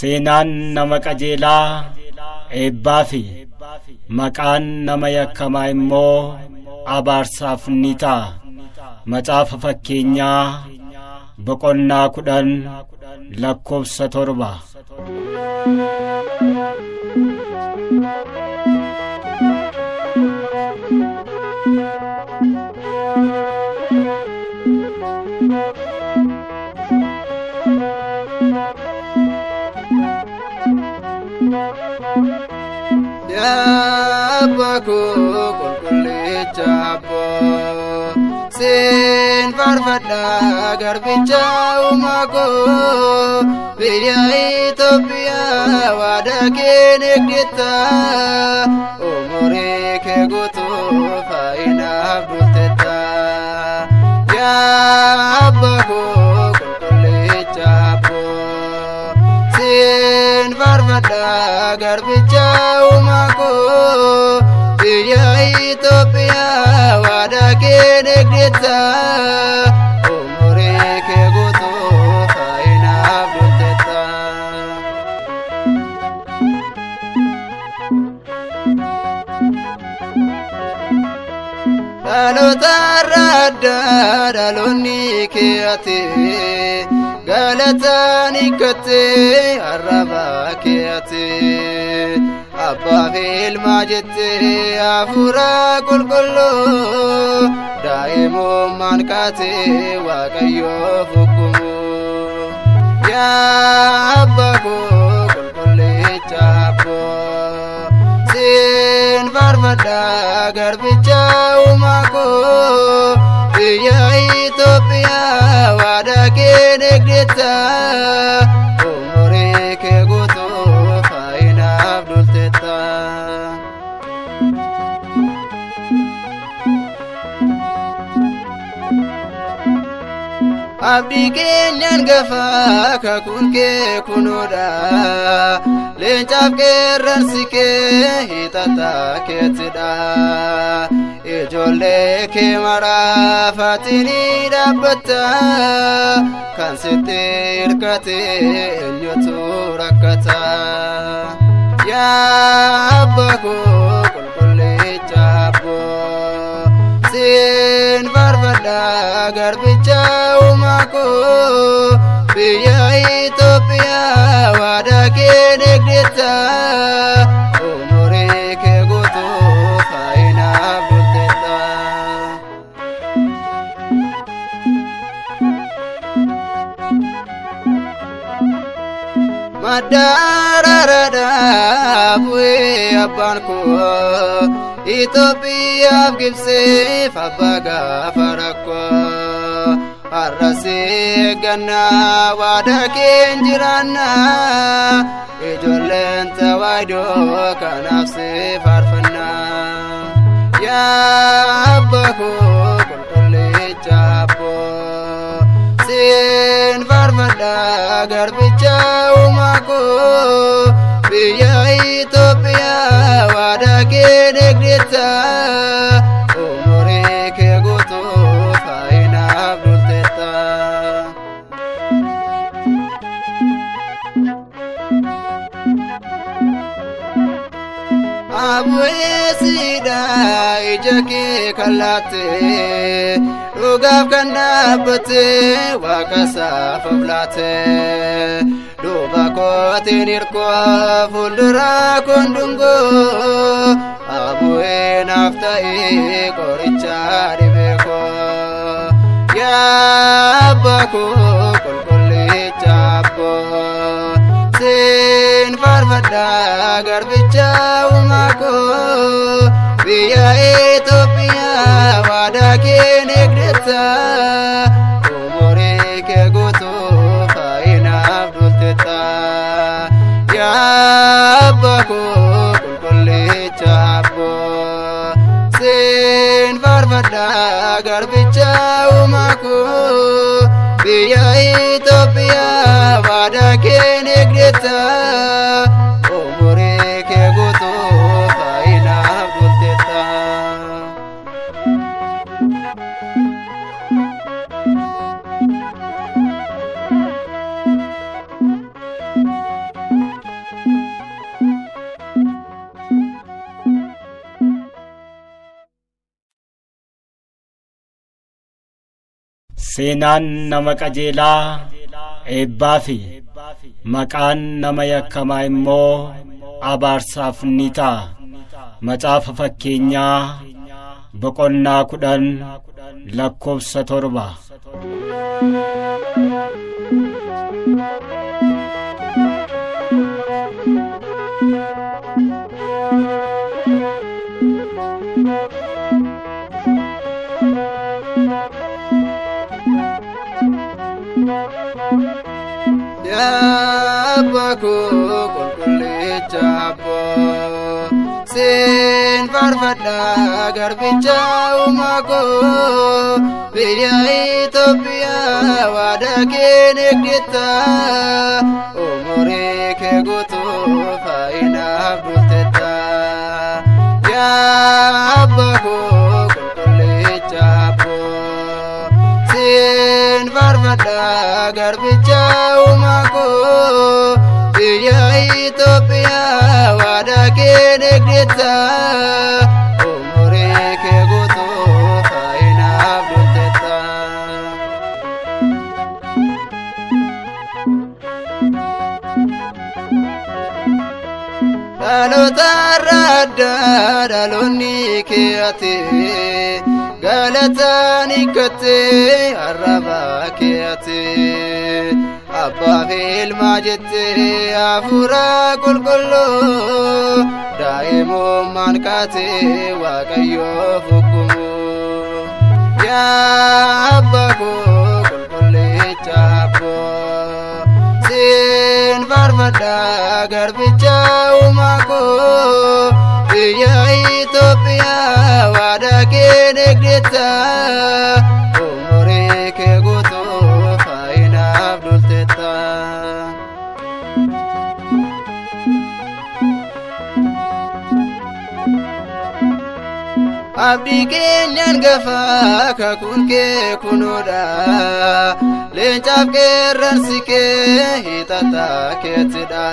seenaan nama qajeelaa eebbaa fi maqaan nama yakkamaa immoo abaarsaaf ni ta'a. Macaafa fakkeenyaa boqonnaa 10 lakkoofsa 7. Abbaku qulqullicha abbo sin farfadha garbicha uumako biyya Itoophiyaa waada kee eeggata umurii kee guutuu faayinaaf bultetta. Abbaku qulqullicha abbo sin farfadha garbicha uumako biyya Itoophiyaa waada kee eeggata umurii kee guutuu faayinaaf bultetta. Dhaloota addaa dhaloonni kee ati galataan hiikkatee arrabaa kee ati abbaa fi ilmaa jettee hafuura qulqulluu daa'imummaan kaatee waaqayyoof hukumu. Abbaku qulqullicha abbo sin farfadha garbicha uumako biyya Itoophiyaa waada kee eeggata umurii kee guutuu faayinaaf bultetta. Abdii keenyan gafaa kakuun kee kunuudha leencaaf qeerransi kee hiixataa keettidha. Ijoollee kee maraaf ati ni dhaabbatta kan sitti hirkate eenyutu rakkata. Abbaku qulqullicha abbo sin farfadha garbicha uumako biyya Itoophiyaa waada kee eeggata umurii kee guutuu faayinaaf bultetta. Madda araaraadhaa bu'ee abbaan koo Itoophiyaaf Gibsiif abbaa gaafa rakkoo har'as eeggannaa waada kee jiraanna ijoolleen tawaayidoo kanaaf si faarfanna. Abbaku qulqullicha abbo sin farfadha garbicha uumako biyya Itoophiyaa waada kee eeggata umurii kee guutuu faayinaaf bultetta. Abu'eessidha ija kee kallaatte dhugaaf kan dhaabbatte waaqa isaaf aflaatte duuba kootiin hirkoo fuulduraa koon dhungoo abu'ee naaf ta'ee qoricha dhibee koo. Abbaku qulqullicha abbo sin farfadha garbicha uumako biyya Itoophiyaa waada kee eeggata umurii kee guutuu faayinaaf bultetta. Abbaku qulqullicha abbo sin farfadha garbicha uumako biyya Itoophiyaa waada kee eeggata umurii kee guutuu faayinaaf bultetta. seenaan nama qajeelaa eebbaa fi maqaan nama yakkamaa immoo abaarsaaf ni ta'a. Macaafa fakkeenyaa boqonnaa 10 lakkoofsa 7. Abbaku qulqullicha abbo sin farfadha garbicha uumako biyya Itoophiyaa waada kee eeggata umurii kee guutuu faayinaaf bultetta. Abbaku qulqullicha abbo sin farfadha garbicha uumako biyya Itoophiyaa waada kee eeggata umurii kee guutuu faayinaaf bultetta. Dhaloota addaa dhaloonni kee ati galataan hiikkatee arraba kee ati abbaa fi ilmaa jettee hafuura qulqulluu daa'imummaan kaatee waaqayyoof hukumu. Abbaku qulqullicha abbo sin farfadha garbicha uumako biyya Itoophiyaa waada kee eeggata umurii kee guutuu faayinaaf bultetta. Abdii keenyaan gafaa kakuun kee kunuudha leencaaf qeerransi kee hiixataa keettidha.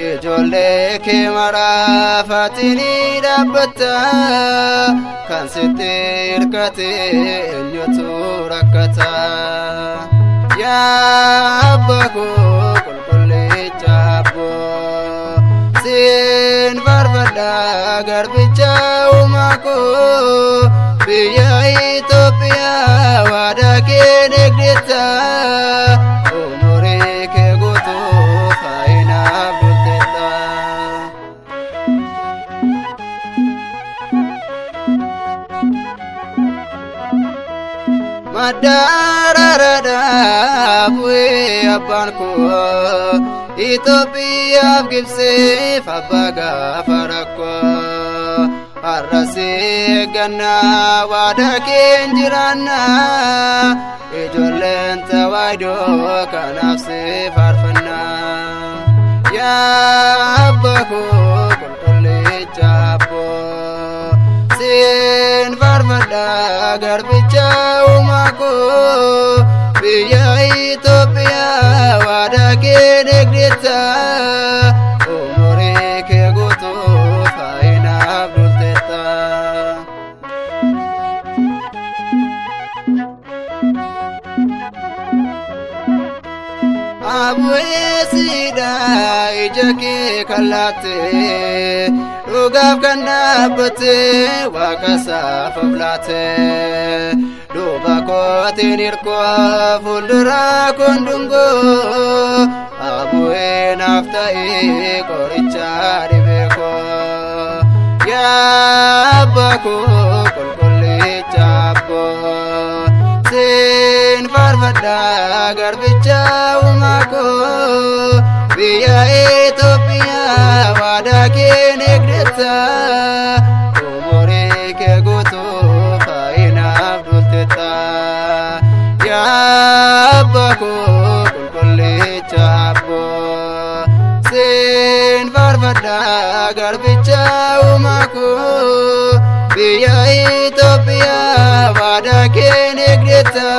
Ijoollee kee maraaf ati ni dhaabbatta kan sitti hirkate eenyutu rakkata. Abbaku qulqullicha abbo sin farfadha garbicha uumako biyya Itoophiyaa waada kee eeggata umurii kee guutuu faayinaaf bultetta. Madda araaraadhaa bu'ee abbaan koo Itoophiyaaf Gibsiif abbaa gaafa rakkoo har'asi eeggannaa waada kee jiraanna ijoolleen tawaayidoo kanaaf si faarfanna. Abbaku qulqullicha abbo sin farfadha garbicha uumako biyya Itoophiyaa waada kee eeggata umurii kee guutuu faayinaaf bultetta. Abu'eesiidha ija kee kallaatte dhugaaf kan dhaabbatte waaqa isaaf aflaatte duuba kootiin hirkoo fuuldura koon dhungoo abu'ee naaf ta'ee qoricha dhibee koo. Abbaku qulqullicha abbo sin farfadha garbicha uumako biyya Itoophiyaa waada kee eeggata umurii kee guutuu faayinaaf bultetta. Abbaku qulqullicha abbo sin farfadha garbicha uumako biyya Itoophiyaa waada kee eeggata